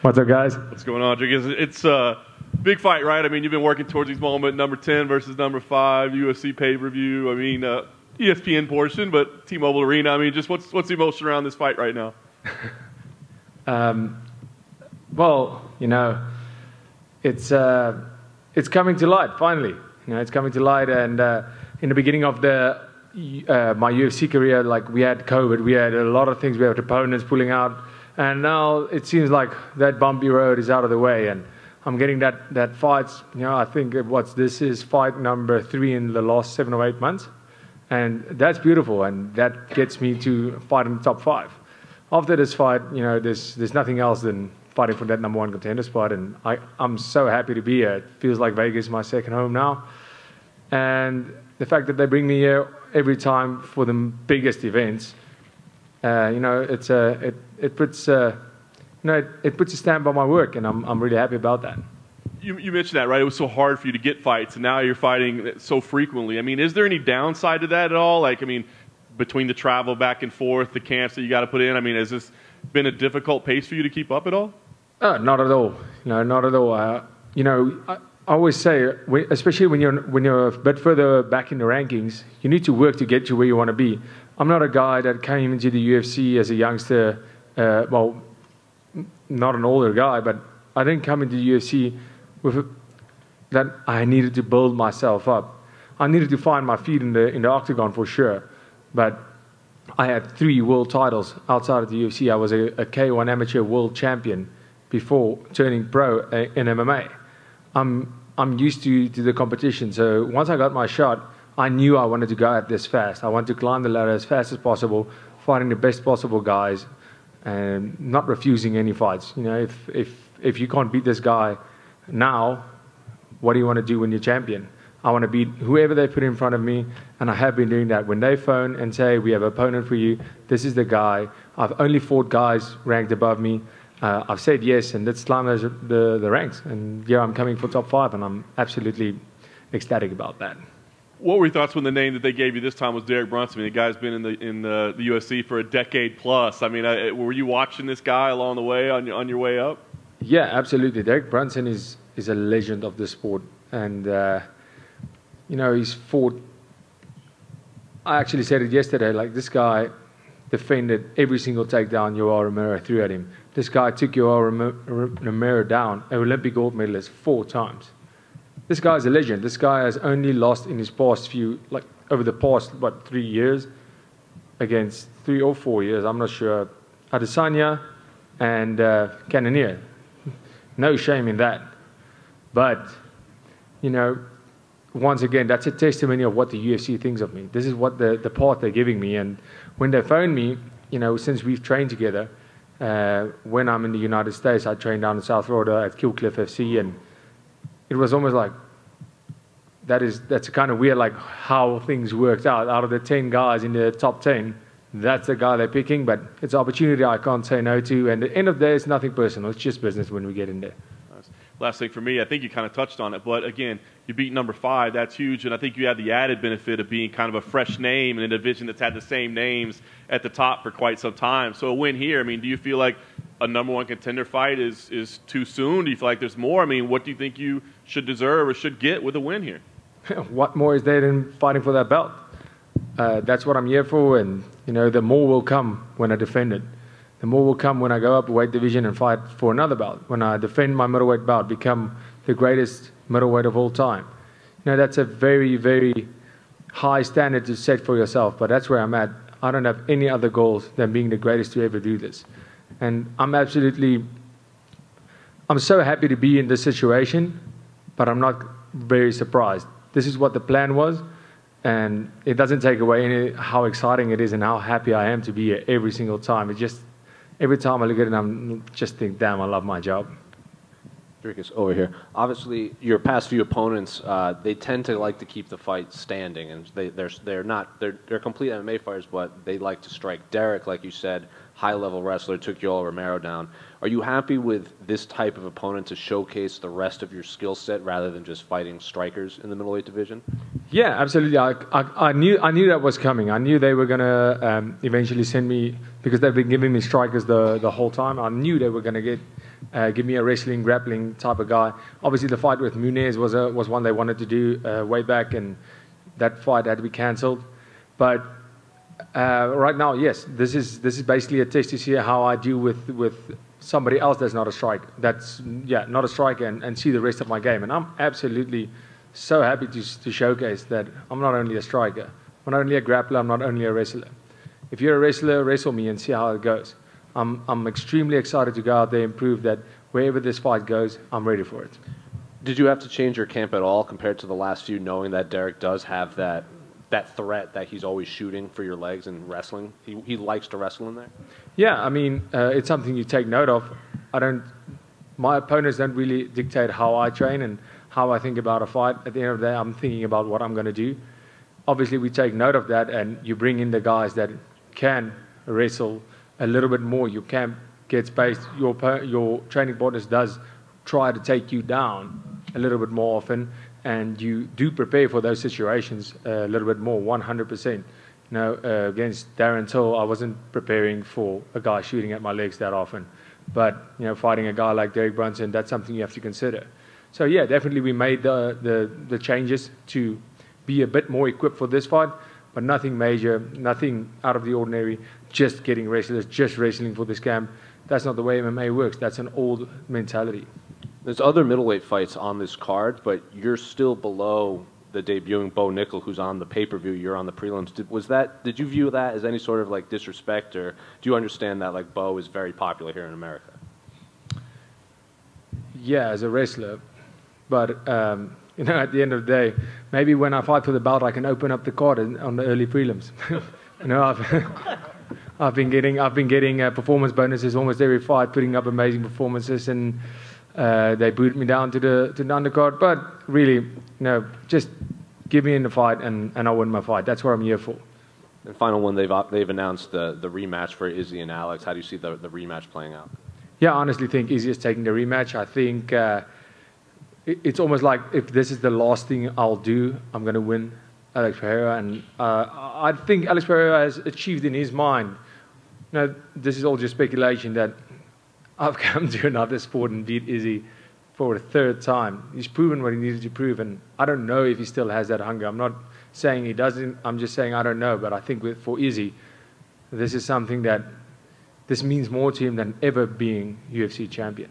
What's up, guys? What's going on, Dricus? It's a big fight, right? I mean, you've been working towards these moments, number 10 versus number 5, UFC pay-per-view. I mean, ESPN portion, but T-Mobile Arena. I mean, just what's the emotion around this fight right now? Well, you know, it's coming to light finally. You know, it's coming to light, and in the beginning of my UFC career, like, we had COVID, we had a lot of things, we had opponents pulling out, and now it seems like that bumpy road is out of the way, and I'm getting that fights. You know, I think this is fight number 3 in the last 7 or 8 months, and that's beautiful, and that gets me to fight in the top 5. After this fight, you know, there's nothing else than fighting for that number 1 contender spot, and I'm so happy to be here. It feels like Vegas is my second home now, and the fact that they bring me here every time for the biggest events, you know, it puts a stamp on my work, and I'm really happy about that. You mentioned that, right? It was so hard for you to get fights, and now you're fighting so frequently. I mean, is there any downside to that at all? Like, I mean, between the travel back and forth, the camps that you got to put in, I mean, has this been a difficult pace for you to keep up at all? Not at all. No, not at all. You know, I always say, especially when you're a bit further back in the rankings, you need to work to get to where you want to be. I'm not a guy that came into the UFC as a youngster. Well, not an older guy, but I didn't come into the UFC that I needed to build myself up. I needed to find my feet in the octagon for sure. But I had 3 world titles outside of the UFC. I was a K1 amateur world champion before turning pro in MMA. I'm used to the competition. So once I got my shot, I knew I wanted to go at this fast. I wanted to climb the ladder as fast as possible, fighting the best possible guys, and not refusing any fights. You know, if you can't beat this guy now, what do you want to do when you're champion? I want to beat whoever they put in front of me, and I have been doing that. When they phone and say, we have an opponent for you, this is the guy. I've only fought guys ranked above me. I've said yes, and let's climb the ranks. And yeah, I'm coming for top 5, and I'm absolutely ecstatic about that. What were your thoughts when the name that they gave you this time was Derek Brunson? I mean, the guy's been in the UFC for a decade plus. I mean, were you watching this guy along the way on your way up? Yeah, absolutely. Derek Brunson is a legend of the sport, and you know, he's fought. I actually said it yesterday. Like, this guy defended every single takedown Yoel Romero threw at him. This guy took Yoel Romero down, an Olympic gold medalist, 4 times. This guy's a legend. This guy has only lost in his past over the past, 3 years, against 3 or 4 years, I'm not sure, Adesanya and Cannonier. No shame in that. But, you know, once again, that's a testimony of what the UFC thinks of me. This is what the path they're giving me. And when they phone me, you know, since we've trained together, when I'm in the United States, I train down in South Florida at Killcliff FC, and it was almost like that's kind of weird, like how things worked out. Out of the 10 guys in the top 10, that's the guy they're picking, but it's an opportunity I can't say no to. And at the end of the day, it's nothing personal. It's just business when we get in there. Last thing for me, I think you kind of touched on it, but again, you beat number 5. That's huge, and I think you had the added benefit of being kind of a fresh name in a division that's had the same names at the top for quite some time. So a win here, I mean, do you feel like a number 1 contender fight is too soon? Do you feel like there's more? I mean, what do you think you should deserve or should get with a win here? What more is there than fighting for that belt? That's what I'm here for, and you know, the more will come when I defend it. The more will come when I go up a weight division and fight for another belt. When I defend my middleweight belt, become the greatest middleweight of all time. You know, that's a very, very high standard to set for yourself, but that's where I'm at. I don't have any other goals than being the greatest to ever do this. And I'm so happy to be in this situation, but I'm not very surprised. This is what the plan was, and it doesn't take away how exciting it is and how happy I am to be here every single time. It's just, every time I look at it, I'm just think, damn, I love my job. Dricus, over here. Obviously, your past few opponents, they tend to like to keep the fight standing, and they're complete MMA fighters, but they like to strike. Derek, like you said, high-level wrestler, took Yoel Romero down. Are you happy with this type of opponent to showcase the rest of your skill set rather than just fighting strikers in the middleweight division? Yeah, absolutely. I knew that was coming. I knew they were going to eventually send me, because they've been giving me strikers the whole time. I knew they were going to give me a wrestling, grappling type of guy. Obviously, the fight with Muniz was one they wanted to do way back, and that fight had to be cancelled. But right now, yes, this is basically a test to see how I deal with somebody else that's not a striker. That's not a striker, and see the rest of my game. And I'm absolutely so happy to showcase that I'm not only a striker, I'm not only a grappler, I'm not only a wrestler. If you're a wrestler, wrestle me and see how it goes. I'm extremely excited to go out there and prove that wherever this fight goes, I'm ready for it. Did you have to change your camp at all compared to the last few, knowing that Derek does have that threat that he's always shooting for your legs and wrestling? He likes to wrestle in there? Yeah, I mean, it's something you take note of. My opponents don't really dictate how I train and how I think about a fight. At the end of the day, I'm thinking about what I'm going to do. Obviously, we take note of that, and you bring in the guys that can wrestle a little bit more. You can get spaced. Your training partners does try to take you down a little bit more often, and you do prepare for those situations a little bit more, 100%. Against Darren Till, I wasn't preparing for a guy shooting at my legs that often. But, fighting a guy like Derek Brunson, that's something you have to consider. So, yeah, definitely we made the changes to be a bit more equipped for this fight, but nothing major, nothing out of the ordinary, just getting wrestlers, just wrestling for this camp. That's not the way MMA works. That's an old mentality. There's other middleweight fights on this card, but you're still below the debuting Bo Nickel, who's on the pay-per-view. You're on the prelims. Did you view that as any sort of like disrespect, or do you understand that like Bo is very popular here in America? Yeah, as a wrestler, but at the end of the day, maybe when I fight for the belt, I can open up the card on the early prelims. I've been getting performance bonuses almost every fight, putting up amazing performances, and they booted me down to the undercard. But really, just give me in the fight, and I'll win my fight. That's what I'm here for. And final one, they've announced the rematch for Izzy and Alex. How do you see the rematch playing out? Yeah, I honestly think Izzy is taking the rematch. I think it's almost like if this is the last thing I'll do, I'm going to win Alex Pereira. And I think Alex Pereira has achieved in his mind. This is all just speculation that I've come to another sport and beat Izzy for a third time. He's proven what he needed to prove, and I don't know if he still has that hunger. I'm not saying he doesn't. I'm just saying I don't know. But I think for Izzy, this is something that this means more to him than ever being UFC champion.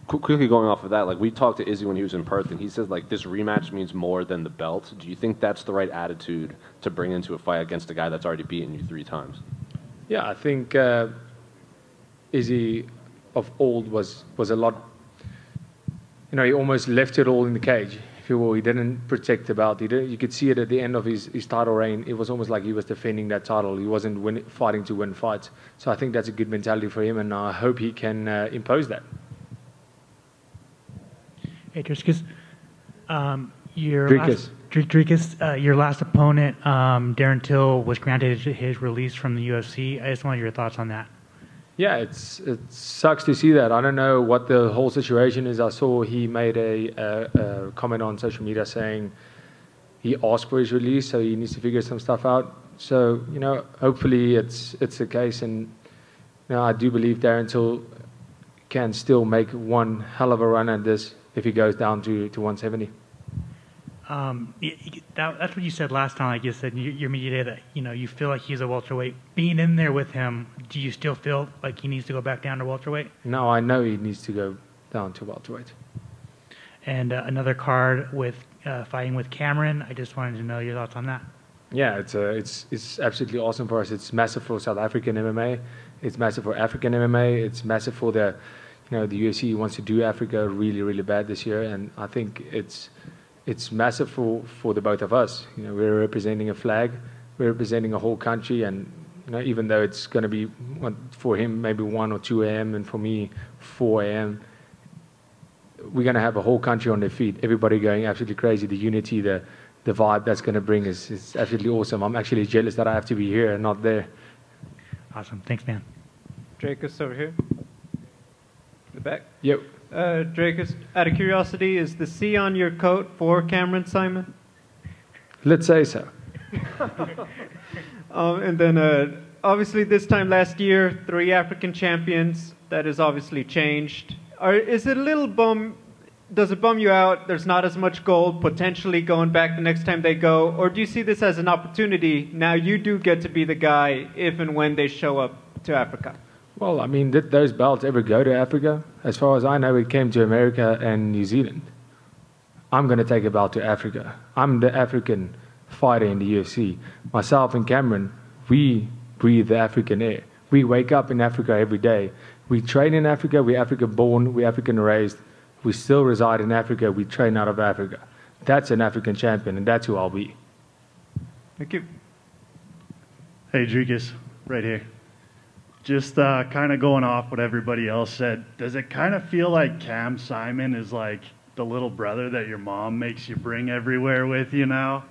Quickly going off of that, like we talked to Izzy when he was in Perth, and he says like this rematch means more than the belt. Do you think that's the right attitude to bring into a fight against a guy that's already beaten you 3 times? Yeah, I think Izzy of old was a lot. He almost left it all in the cage, if you will. He didn't protect the belt. You could see it at the end of his title reign. It was almost like he was defending that title. He wasn't fighting to win fights. So I think that's a good mentality for him, and I hope he can impose that. Hey, Dricus, your last opponent, Darren Till, was granted his release from the UFC. I just wanted your thoughts on that. Yeah, it sucks to see that. I don't know what the whole situation is. I saw he made a comment on social media saying he asked for his release, so he needs to figure some stuff out. So, hopefully it's the case. And, I do believe Darren Till can still make one hell of a run at this if he goes down to 170. That's what you said last time. Like you said, your media day, that you feel like he's a welterweight. Being in there with him, do you still feel like he needs to go back down to welterweight? No, I know he needs to go down to welterweight. And another card with fighting with Cameron. I just wanted to know your thoughts on that. Yeah, it's absolutely awesome for us. It's massive for South African MMA. It's massive for African MMA. It's massive for the UFC wants to do Africa really, really bad this year, and I think it's massive for the both of us. We're representing a flag, we're representing a whole country, and even though it's going to be for him maybe 1 or 2 a.m. and for me 4 a.m., we're going to have a whole country on their feet. Everybody going absolutely crazy. The unity, the vibe that's going to bring is absolutely awesome. I'm actually jealous that I have to be here and not there. Awesome. Thanks, man. Dricus over here. The back. Yep. Dricus, out of curiosity, is the C on your coat for Cameron Simon? Let's say so. And then, obviously, this time last year, 3 African champions. that has obviously changed. Is it a little does it bum you out? There's not as much gold potentially going back the next time they go, or do you see this as an opportunity? Now you do get to be the guy if and when they show up to Africa. Well, I mean, did those belts ever go to Africa? As far as I know, it came to America and New Zealand. I'm going to take a belt to Africa. I'm the African fighter in the UFC. Myself and Cameron, we breathe the African air. We wake up in Africa every day. We train in Africa. We're African born. We're African raised. We still reside in Africa. We train out of Africa. That's an African champion, and that's who I'll be. Thank you. Hey, Dricus, right here. Just kind of going off what everybody else said, does it kind of feel like Cam Simon is like the little brother that your mom makes you bring everywhere with you now?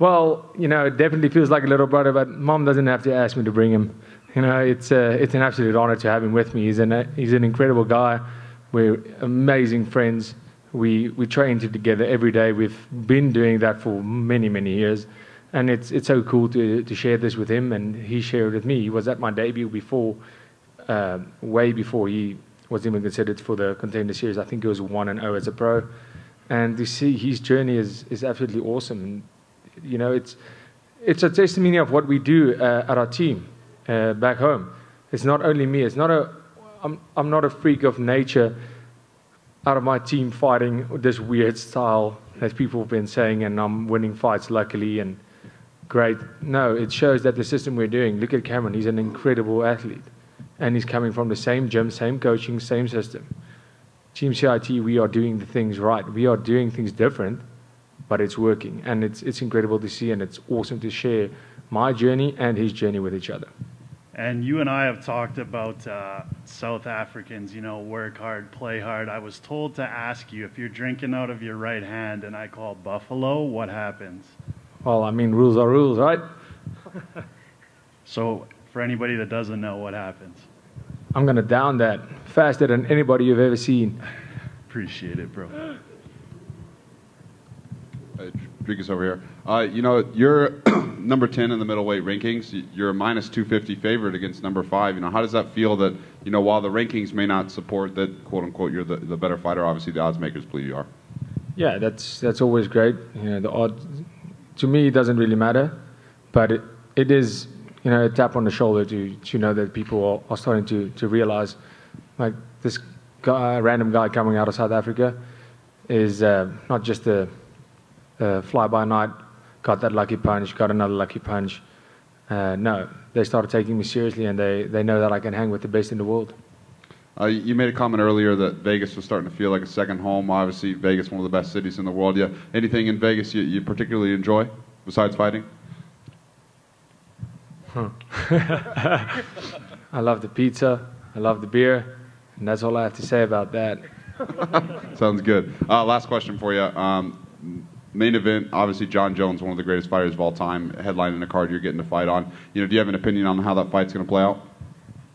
Well, you know, it definitely feels like a little brother, but Mom doesn't have to ask me to bring him. You know, it's an absolute honor to have him with me. He's an incredible guy. We're amazing friends. We train together every day. We've been doing that for many, many years. And it's so cool to share this with him, and he shared it with me. He was at my debut before, way before he was even considered for the Contender Series. I think he was 1-0 as a pro. And to see his journey is absolutely awesome. And, you know, it's a testimony of what we do at our team back home. It's not only me. I'm not a freak of nature out of my team fighting this weird style that people have been saying, and I'm winning fights luckily and great. No, it shows that the system we're doing, look at Cameron, he's an incredible athlete. And he's coming from the same gym, same coaching, same system. Team CIT, we are doing the things right. We are doing things different, but it's working. And it's incredible to see, and it's awesome to share my journey and his journey with each other. And you and I have talked about South Africans, you know, work hard, play hard. I was told to ask you, if you're drinking out of your right hand and I call Buffalo, what happens? Well, I mean, rules are rules, right? So, for anybody that doesn't know, what happens? I'm going to down that faster than anybody you've ever seen. Appreciate it, bro. Dricus over here. You know, you're number 10 in the middleweight rankings. You're a minus 250 favorite against number 5. You know, how does that feel that, you know, while the rankings may not support that, quote unquote, you're the better fighter, obviously the odds makers believe you are? Yeah, that's always great. You know, the odds, to me, it doesn't really matter, but it is, you know, a tap on the shoulder to know that people are starting to realize, like, this guy, random guy coming out of South Africa is not just a fly-by-night, got that lucky punch, got another lucky punch. No, they started taking me seriously, and they know that I can hang with the best in the world. You made a comment earlier that Vegas was starting to feel like a second home. Obviously, Vegas, one of the best cities in the world. Yeah, anything in Vegas you particularly enjoy besides fighting? I love the pizza. I love the beer. And that's all I have to say about that. Sounds good. Last question for you. Main event, obviously John Jones, one of the greatest fighters of all time, headlining a card you're getting to fight on. You know, do you have an opinion on how that fight's going to play out?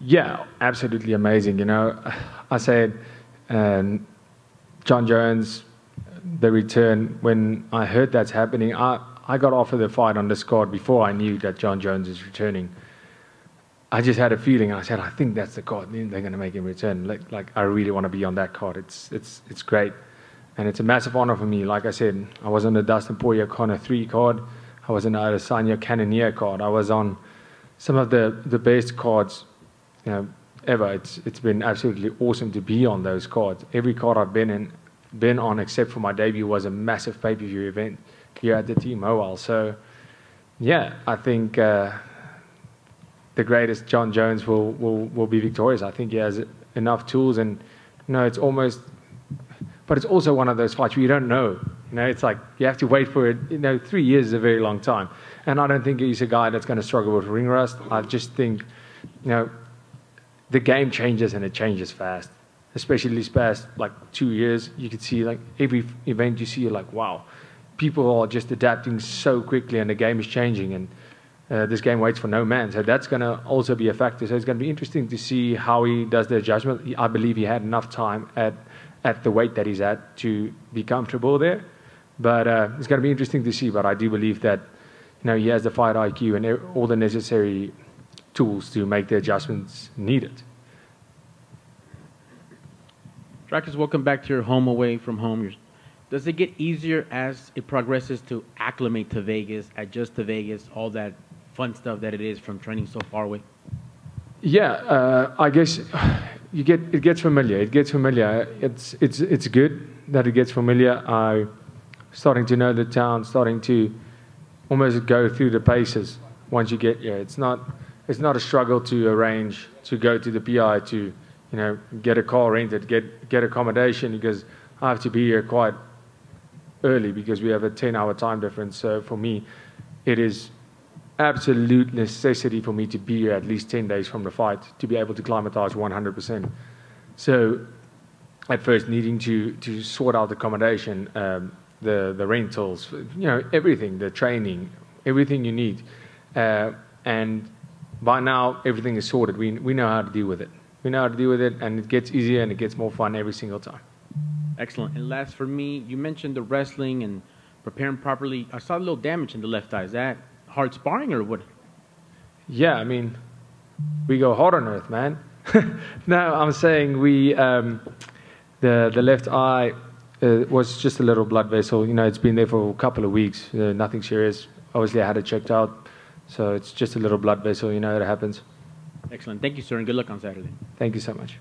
Yeah, absolutely amazing. You know, I said John Jones, the return, when I heard that's happening, I got offered the fight on this card before I knew that John Jones is returning. I just had a feeling. I said, I think that's the card. They're going to make him return. Like I really want to be on that card. It's great. And it's a massive honor for me. Like I said, I was on the Dustin Poirier Conor 3 card. I was on the Adesanya Cannonier card. I was on some of the best cards, you know, ever. It's been absolutely awesome to be on those cards. Every card I've been on, except for my debut, was a massive pay-per-view event here at the T-Mobile. So, yeah, I think the greatest John Jones will be victorious. I think he has enough tools, and you know, it's almost. But it's also one of those fights where you don't know. You know, it's like you have to wait for it. You know, 3 years is a very long time. And I don't think he's a guy that's going to struggle with ring rust. I just think, you know, the game changes, and it changes fast. Especially these past, like, 2 years, you could see, like, every event you see, you're like, wow. People are just adapting so quickly, and the game is changing. And this game waits for no man. So that's going to also be a factor. So it's going to be interesting to see how he does the adjustment. I believe he had enough time at the weight that he's at to be comfortable there. But it's going to be interesting to see. But I do believe that, you know, he has the fight IQ and all the necessary tools to make the adjustments needed. Dricus, welcome back to your home away from home. Does it get easier as it progresses to acclimate to Vegas, adjust to Vegas, all that fun stuff that it is from training so far away? Yeah, I guess it gets familiar. It gets familiar. It's good that it gets familiar. I starting to know the town, starting to almost go through the paces once you get here. It's not a struggle to arrange to go to the PI to get a car rented, get accommodation, because I have to be here quite early because we have a 10-hour time difference. So for me, it is absolute necessity for me to be here at least 10 days from the fight to be able to climatize 100%. So at first needing to sort out accommodation, the rentals, everything, the training, everything you need. And by now, everything is sorted. We know how to deal with it. We know how to deal with it, and it gets easier and it gets more fun every single time. Excellent. And last for me, you mentioned the wrestling and preparing properly. I saw a little damage in the left eye. Is that hard sparring or what? Yeah, I mean, we go hard on earth, man. No, I'm saying the left eye was just a little blood vessel. It's been there for a couple of weeks. Nothing serious. Obviously, I had it checked out. So it's just a little blood vessel, it happens. Excellent. Thank you, sir, and good luck on Saturday. Thank you so much.